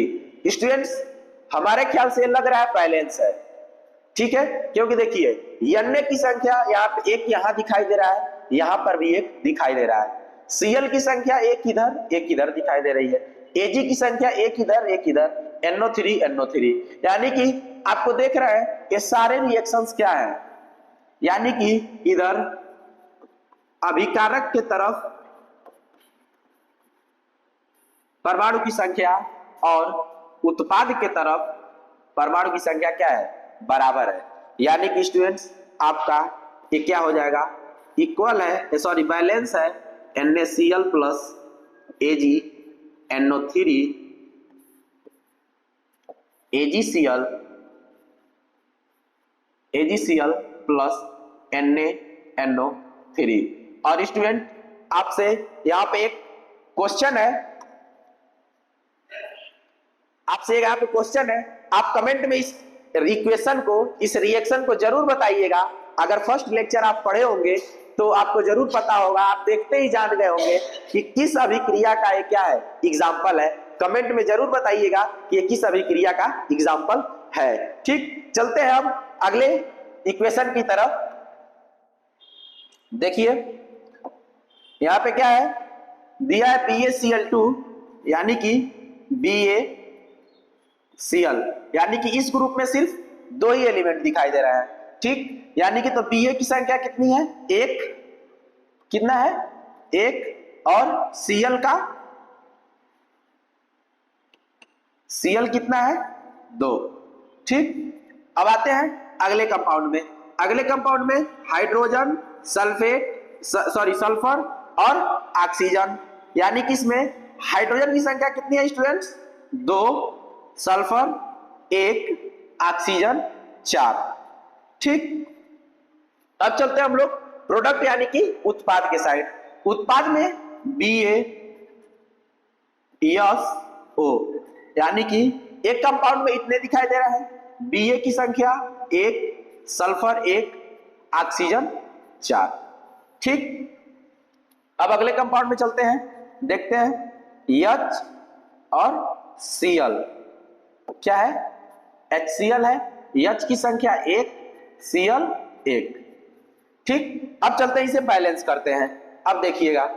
Students, हमारे ख्याल से लग रहा है बैलेंस है। ठीक है, क्योंकि देखिए Na की संख्या यहाँ पे 1 यहाँ दिखाई दे रहा है, यहाँ पर भी 1 दिखाई दे रहा है। Cl की संख्या 1 इधर दिखाई दे रही है। Ag की संख्या 1 इधर, NO3, यानी कि आपको देख रहे हैं ये सारे रिएक्शंस क्या है, यानी कि इधर अभिकारक के तरफ परमाणु की संख्या और उत्पाद के तरफ परमाणु की संख्या क्या है, बराबर है। यानी कि स्टूडेंट्स आपका ये क्या हो जाएगा, इक्वल है, सॉरी बैलेंस है NaCl plus AgNO3 AgCl plus NaNO3। और स्टूडेंट आपसे यहाँ पे एक क्वेश्चन है, आप कमेंट में इस इक्वेशन को, इस रिएक्शन को जरूर बताइएगा। अगर फर्स्ट लेक्चर आप पढ़े होंगे तो आपको जरूर पता होगा, आप देखते ही जान गए होंगे कि किस अभिक्रिया का ये क्या है, एग्जाम्पल है। कमेंट में जरूर बताइएगा कि ये किस अभिक्रिया का एग्जाम्पल है। ठीक, चलते हैं हम अगले इक्वेशन की तरफ। देखिए यहाँ पे क्या है दिया है, BaCl2 यानी कि BaCl, यानी कि इस ग्रुप में सिर्फ 2 ही एलिमेंट दिखाई दे रहा है। ठीक, यानी कि तो Ba की संख्या कितनी है, 1, कितना है 1, और Cl कितना है 2। ठीक, अब आते हैं अगले कंपाउंड में। अगले कंपाउंड में हाइड्रोजन, सल्फर और ऑक्सीजन, यानी कि इसमें हाइड्रोजन की संख्या कितनी है स्टूडेंट्स, 2, सल्फर 1, ऑक्सीजन 4। ठीक, अब चलते हैं हम लोग प्रोडक्ट यानी कि उत्पाद के साइड। उत्पाद में BaSO, यानी कि एक कंपाउंड में इतने दिखाई दे रहा है, Ba की संख्या 1, सल्फर 1, ऑक्सीजन 4। ठीक, अब अगले कंपाउंड में चलते हैं, देखते हैं H और Cl क्या है, HCl है, H की संख्या 1, Cl 1। ठीक, अब चलते हैं इसे बैलेंस करते हैं। अब देखिएगा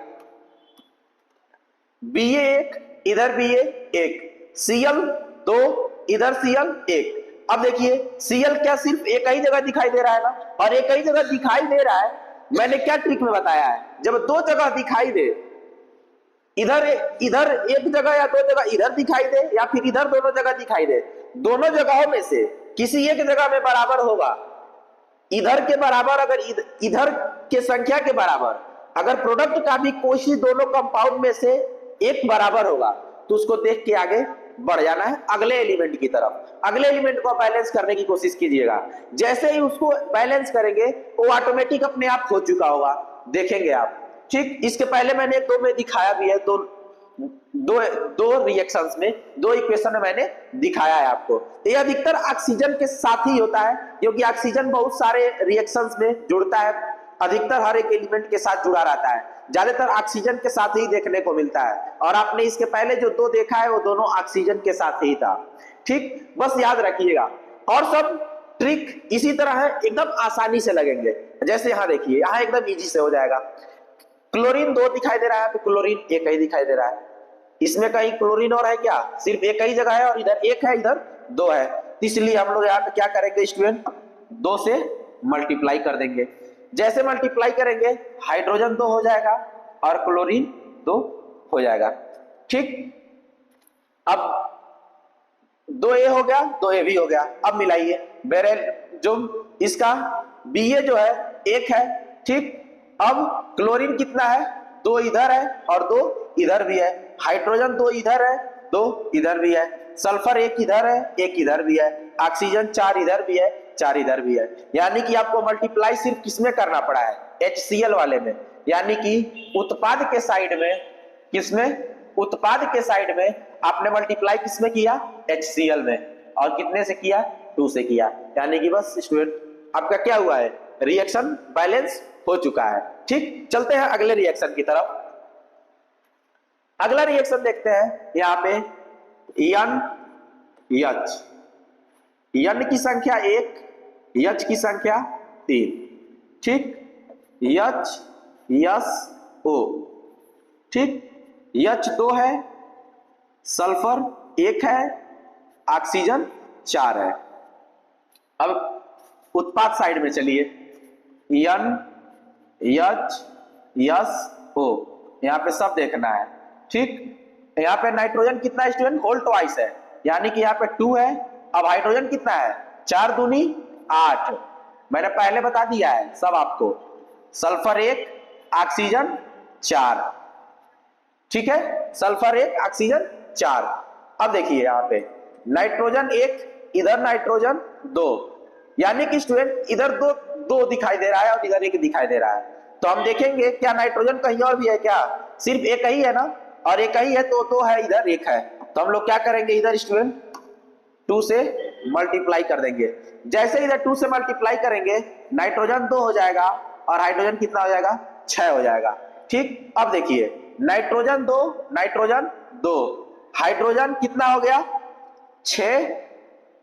Ba 1 इधर Ba 1, Cl 2 इधर Cl 1। अब देखिए Cl क्या सिर्फ एक ही जगह दिखाई दे रहा है ना, और एक ही जगह दिखाई दे रहा है, मैंने क्या ट्रिक में बताया है, जब 2 जगह दिखाई दे, इधर एक जगह या 2 जगह इधर दिखाई दे, या फिर इधर दोनों जगह दिखाई दे, दोनों जगहों में से किसी एक जगह में बराबर होगा, इधर के बराबर, अगर इधर के संख्या के बराबर, अगर प्रोडक्ट का भी कोई दोनों कंपाउंड में से एक बराबर होगा तो उसको देख के आगे बढ़ जाना है अगले एलिमेंट की तरफ। अगले एलिमेंट को बैलेंस करने की कोशिश कीजिएगा। जैसे ही उसको बैलेंस करेंगे वो ऑटोमेटिक अपने आप हो चुका होगा, देखेंगे आप। ठीक, इसके पहले मैंने दो में दिखाया भी है, दो रिएक्शंस में, दो इक्वेशन में मैंने दिखाया है आपको। ये अधिकतर ऑक्सीजन के साथ ही होता है, क्योंकि ऑक्सीजन बहुत सारे रिएक्शंस में जुड़ता है, अधिकतर हर एक एलिमेंट के साथ जुड़ा रहता है, ज्यादातर ऑक्सीजन के साथ ही देखने को मिलता है। और आपने इसके पहले जो दो देखा है वो दोनों ऑक्सीजन के साथ ही था। ठीक, बस याद रखिएगा। और सब ट्रिक इसी तरह है, एकदम आसानी से लगेंगे। जैसे यहाँ देखिए, यहाँ एकदम इजी से हो जाएगा। क्लोरीन 2 दिखाई दे रहा है, क्लोरीन एक ही दिखाई दे रहा है। इसमें कहीं क्लोरीन और है क्या? सिर्फ एक ही जगह है, और इधर एक है, इधर 2 है। इसलिए हम लोग यहाँ पे क्या करेंगे स्टूडेंट, 2 से मल्टीप्लाई कर देंगे। जैसे मल्टीप्लाई करेंगे हाइड्रोजन 2 हो जाएगा और क्लोरीन 2 हो जाएगा। ठीक, अब 2A हो गया, 2A भी हो गया। अब मिलाइए, बेरेल जो इसका BA जो है 1 है। ठीक, अब क्लोरीन कितना है? 2 इधर है और 2 इधर भी है। हाइड्रोजन 2 इधर है, 2 इधर भी है। सल्फर 1 इधर है, 1 इधर भी है। ऑक्सीजन 4 इधर भी है, 4 इधर भी है। यानी कि आपको मल्टीप्लाई सिर्फ किसमें करना पड़ा है? HCl वाले में। यानी कि उत्पाद के साइड में, किसमें? उत्पाद के साइड में आपने मल्टीप्लाई किसमें किया? HCl में। और कितने से किया? 2 से किया। यानी कि बस स्टूडेंट आपका क्या हुआ है? रिएक्शन बैलेंस हो चुका है। ठीक, चलते हैं अगले रिएक्शन की तरफ। अगला रिएक्शन देखते हैं। यहाँ पे NH, N की संख्या 1, H की संख्या 3। ठीक, HSO। ठीक, H 2 है, सल्फर 1 है, ऑक्सीजन 4 है। अब उत्पाद साइड में चलिए, NHSO, यहां पे सब देखना है। ठीक, यहाँ पे नाइट्रोजन कितना है स्टूडेंट? होल ट्वाइस है, यानी कि यहाँ पे 2 है। अब हाइड्रोजन कितना है? 4 दूनी 8। मैंने पहले बता दिया है सब आपको। Sulphur 1, oxygen 4। ठीक है, सल्फर 1, ऑक्सीजन 4। अब देखिए यहाँ पे नाइट्रोजन 1, इधर नाइट्रोजन 2, यानी कि स्टूडेंट इधर 2 दिखाई दे रहा है और इधर 1 दिखाई दे रहा है। तो हम देखेंगे क्या नाइट्रोजन कहीं और भी है क्या? सिर्फ एक ही है ना, और एक ही है तो 2 है, इधर 1 है। तो हम लोग क्या करेंगे, इधर स्टूडेंट 2 से मल्टीप्लाई कर देंगे। जैसे इधर 2 से मल्टीप्लाई करेंगे नाइट्रोजन 2 हो जाएगा और हाइड्रोजन कितना हो जाएगा? 6 हो जाएगा। ठीक, अब देखिए नाइट्रोजन 2, नाइट्रोजन 2, हाइड्रोजन कितना हो गया? 6।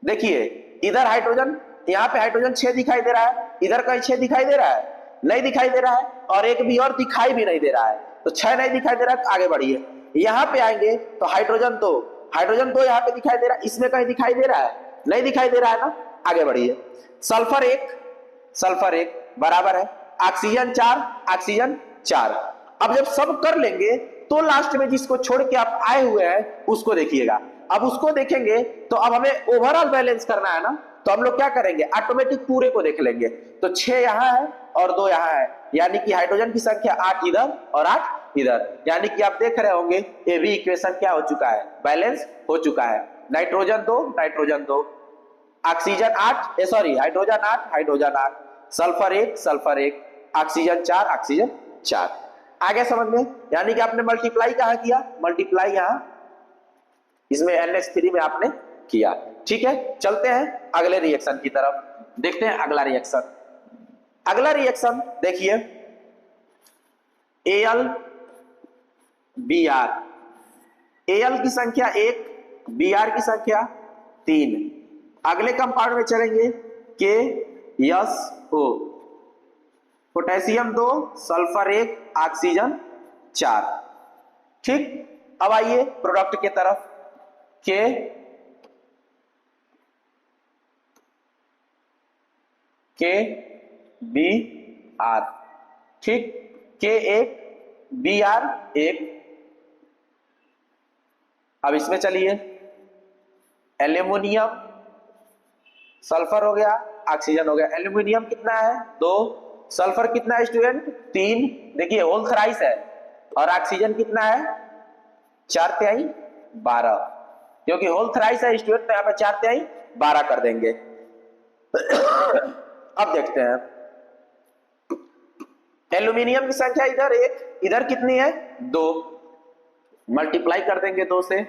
देखिए इधर हाइड्रोजन, यहाँ पे हाइड्रोजन 6 दिखाई दे रहा है, इधर कहीं 6 दिखाई दे रहा है? नहीं दिखाई दे रहा है, और एक भी और दिखाई भी नहीं दे रहा है। तो 6 नहीं दिखाई दे रहा है, आगे बढ़िए। यहाँ पे आएंगे तो हाइड्रोजन 2, हाइड्रोजन 2 यहाँ पे दिखाई दे रहा है, इसमें कहीं दिखाई दे रहा है? नहीं दिखाई दे रहा है ना, आगे बढ़िए। सल्फर 1, सल्फर 1 बराबर है ऑक्सीजन 4, ऑक्सीजन 4। अब जब सब कर लेंगे तो लास्ट में जिसको छोड़ के आप आए हुए हैं उसको देखिएगा। अब उसको देखेंगे तो अब हमें ओवरऑल बैलेंस करना है ना, तो हम लोग क्या करेंगे, ऑटोमेटिक पूरे को देख लेंगे। तो 6 यहाँ है और 2 यहाँ है, यानी कि हाइड्रोजन की संख्या 8 इधर और 8 इधर। यानी कि आप देख रहे होंगे ये भी इक्वेशन क्या हो चुका है? बैलेंस हो चुका है। Nitrogen 2, nitrogen 2, oxygen 8, sorry hydrogen 8, hydrogen 8, sulphur 1, sulphur 1, oxygen 4, oxygen 4। आगे समझ में? यानी कि आपने मल्टीप्लाई कहाँ किया? मल्टीप्लाई यहाँ इसमें NH3 में आपने किया। ठीक है, चलते हैं अगले रिएक्शन की तरफ, देखते हैं अगला रिएक्शन। अगला रिएक्शन देखिए AlBr, Al की संख्या 1, Br की संख्या 3। अगले कंपाउंड में चलेंगे KSO, पोटेशियम 2, सल्फर 1, ऑक्सीजन 4। ठीक, अब आइए प्रोडक्ट के तरफ। KBr, ठीक, K1 Br 1। अब इसमें चलिए एल्यूमिनियम, सल्फर हो गया, ऑक्सीजन हो गया। एल्यूमिनियम कितना है? 2, सल्फर कितना है स्टूडेंट? 3। देखिए होल थ्राइस है। और ऑक्सीजन कितना है? 4 तिहाई 12। क्योंकि होल थ्राइस है स्टूडेंट, तो यहाँ पे 4 तिहाई 12 कर देंगे। अब देखते हैं एल्यूमिनियम की संख्या इधर 1, इधर कितनी है 2, मल्टीप्लाई कर देंगे 2 से,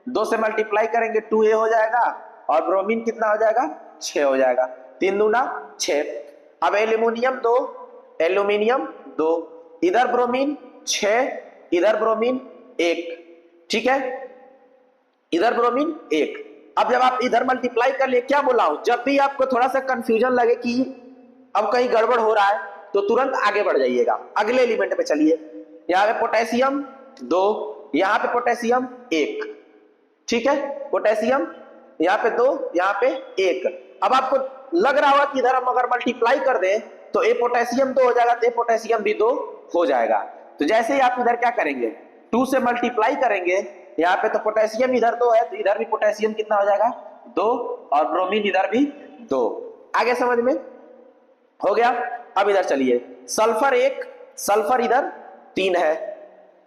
2 से मल्टीप्लाई करेंगे 2a हो जाएगा, और ब्रोमीन कितना हो जाएगा 6 हो जाएगा, 3 दूना 6। अब एल्यूमिनियम 2, एल्यूमिनियम 2, इधर ब्रोमीन 6, इधर ब्रोमीन 1, ठीक है, इधर ब्रोमीन 1। अब जब आप इधर मल्टीप्लाई कर लिए, क्या बोला हूं, जब भी आपको थोड़ा सा कंफ्यूजन लगे कि अब कहीं गड़बड़ हो रहा है तो तुरंत आगे बढ़ जाइएगा, अगले एलिमेंट पे चलिए। यहाँ पे पोटेशियम 2, यहाँ पे पोटेशियम 1, ठीक है, पोटेशियम यहाँ पे 2, यहाँ पे 1। अब आपको लग रहा होगा कि इधर हम अगर मल्टीप्लाई कर दें तो ए पोटेशियम 2 हो जाएगा, तो ए पोटेशियम भी 2 हो जाएगा। तो जैसे ही आप इधर क्या करेंगे 2 से मल्टीप्लाई करेंगे, यहाँ पे तो पोटेशियम इधर 2 है, तो इधर भी पोटेशियम कितना हो जाएगा 2, और ब्रोमीन इधर भी 2। आगे समझ में हो गया। अब इधर चलिए, सल्फर 1, सल्फर इधर 3 है,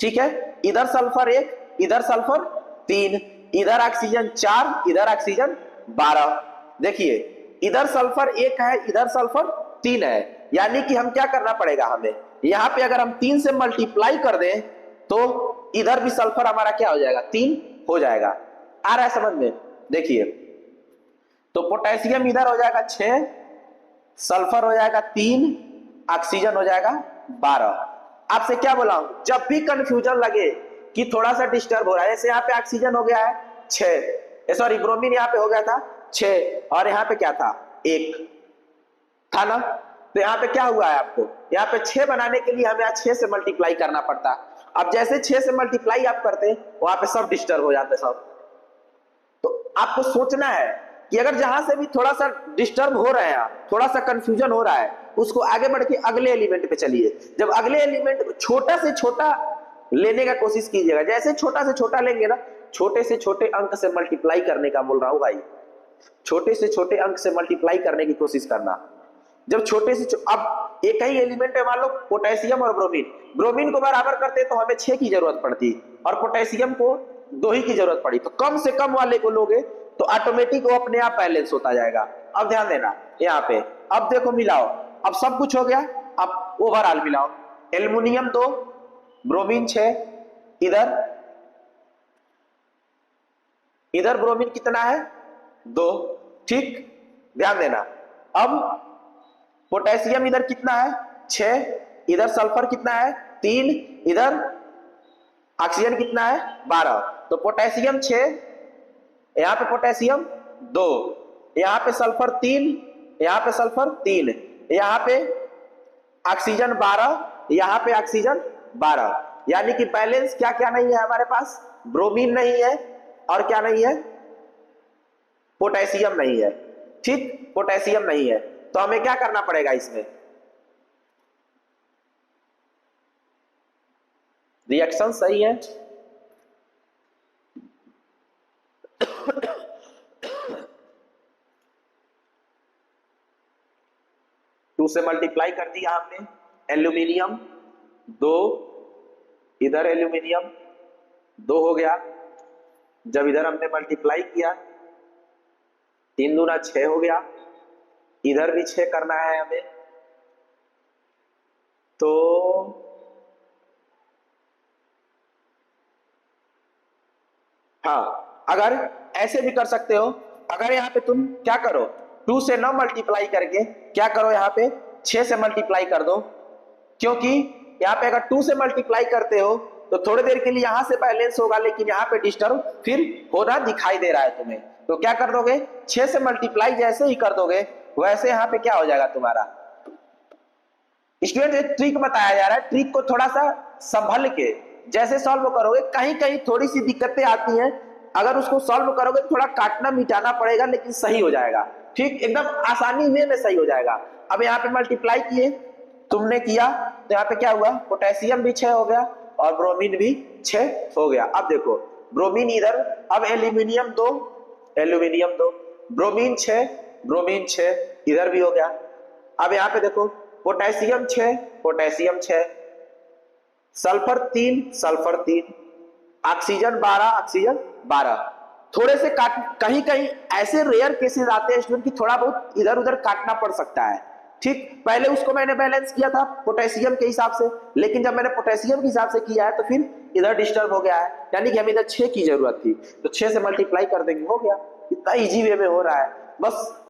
ठीक है, इधर सल्फर 1, इधर सल्फर 3, इधर ऑक्सीजन 4, इधर ऑक्सीजन 12। देखिए इधर सल्फर 1 है, इधर सल्फर 3 है, यानी कि हम क्या करना पड़ेगा, हमें यहां पे अगर हम 3 से मल्टीप्लाई कर दें तो इधर भी सल्फर हमारा क्या हो जाएगा 3 हो जाएगा। आ रहा है समझ में। देखिए तो पोटेशियम इधर हो जाएगा 6, सल्फर हो जाएगा 3, ऑक्सीजन हो जाएगा 12। आपसे क्या बोला हूं, जब भी कंफ्यूजन लगे कि थोड़ा सा डिस्टर्ब हो रहा है, जैसे यहाँ पे ऑक्सीजन हो गया है 6, सॉरी ब्रोमीन यहाँ पे हो गया था 6, और यहाँ पे क्या था 1 था ना, तो यहाँ पे क्या हुआ है, आपको यहाँ पे 6 बनाने के लिए हमें यहाँ 6 से मल्टीप्लाई करना पड़ता। अब जैसे 6 से मल्टीप्लाई आप करते हैं वहां पे सब डिस्टर्ब हो जाते सब। तो आपको सोचना है कि अगर जहां से भी थोड़ा सा डिस्टर्ब हो रहे हैं, थोड़ा सा कंफ्यूजन हो रहा है, उसको आगे बढ़ के अगले एलिमेंट पे चलिए। जब अगले एलिमेंट छोटा से छोटा लेने का कोशिश कीजिएगा, जैसे छोटा से छोटा लेंगे ना, छोटे से छोटे अंक से मल्टीप्लाई करने का बोल रहा हूं भाई, छोटे से छोटे अंक से मल्टीप्लाई करने की कोशिश करना। जब छोटे से अब एक ही एलिमेंट है, मान लो पोटेशियम और ब्रोमीन, ब्रोमीन को बराबर करते तो हमें 6 की जरूरत पड़ती, और पोटेशियम को 2 ही की जरूरत पड़ी, तो कम से कम वाले को लोगे तो ऑटोमेटिक वो अपने आप बैलेंस होता जाएगा। अब ध्यान देना यहाँ पे, अब देखो मिलाओ, अब सब कुछ हो गया, अब ओवरऑल मिलाओ, एल्युमिनियम 2, ब्रोमीन 6, इधर ब्रोमीन कितना है 2, ठीक, ध्यान देना। अब पोटेशियम इधर कितना है 6, इधर सल्फर कितना है 3, इधर ऑक्सीजन कितना है 12, तो पोटेशियम 6, यहाँ पे पोटेशियम 2, यहाँ पे सल्फर 3, यहाँ पे सल्फर 3, यहाँ पे ऑक्सीजन 12, यहाँ पे ऑक्सीजन 12, यानी कि बैलेंस क्या क्या नहीं है हमारे पास, ब्रोमीन नहीं है और क्या नहीं है, पोटेशियम नहीं है, ठीक, पोटेशियम नहीं है। तो हमें क्या करना पड़ेगा इसमें, रिएक्शन सही है, टू से मल्टीप्लाई कर दिया हमने, एल्यूमिनियम 2, इधर एल्यूमिनियम 2 हो गया, जब इधर हमने मल्टीप्लाई किया 3 दूना 6 हो गया, इधर भी 6 करना है हमें, तो हाँ अगर ऐसे भी कर सकते हो, अगर यहाँ पे तुम क्या करो 2 से न मल्टीप्लाई करके क्या करो, यहाँ पे 6 से मल्टीप्लाई कर दो, क्योंकि यहाँ पे अगर 2 से मल्टीप्लाई करते हो तो थोड़ी देर के लिए यहां से बैलेंस होगा, लेकिन यहाँ पे डिस्टर्ब फिर होना दिखाई दे रहा है तुम्हें, तो क्या कर दोगे 6 से मल्टीप्लाई जैसे ही कर दोगे वैसे यहाँ पे क्या हो जाएगा तुम्हारा। स्टूडेंट एक ट्रिक बताया जा रहा है, ट्रिक को थोड़ा सा संभल के जैसे सॉल्व करोगे, कहीं कहीं थोड़ी सी दिक्कतें आती हैं, अगर उसको सॉल्व करोगे तो थोड़ा काटना मिटाना पड़ेगा, लेकिन सही हो जाएगा, ठीक, एकदम आसानी में सही हो जाएगा। अब यहाँ पे मल्टीप्लाई किए तुमने किया तो यहाँ पे क्या हुआ, पोटेशियम भी 6 हो गया और ब्रोमीन भी 6 हो गया। अब देखो ब्रोमीन इधर, अब एल्यूमिनियम 2, ब्रोमीन 6 इधर भी हो गया। अब यहाँ पे देखो पोटेशियम 6, सल्फर 3, ऑक्सीजन 12, थोड़े से काट, कहीं कहीं ऐसे रेयर केसेस आते हैं स्टूडेंट की थोड़ा बहुत इधर उधर काटना पड़ सकता है। ठीक, पहले उसको मैंने बैलेंस किया था पोटेशियम के हिसाब से, लेकिन जब मैंने पोटेशियम के हिसाब से किया है तो फिर इधर डिस्टर्ब हो गया है, यानी कि हमें इधर 6 की जरूरत थी, तो 6 से मल्टीप्लाई कर देंगे, हो गया। इतना इजी वे में हो रहा है बस।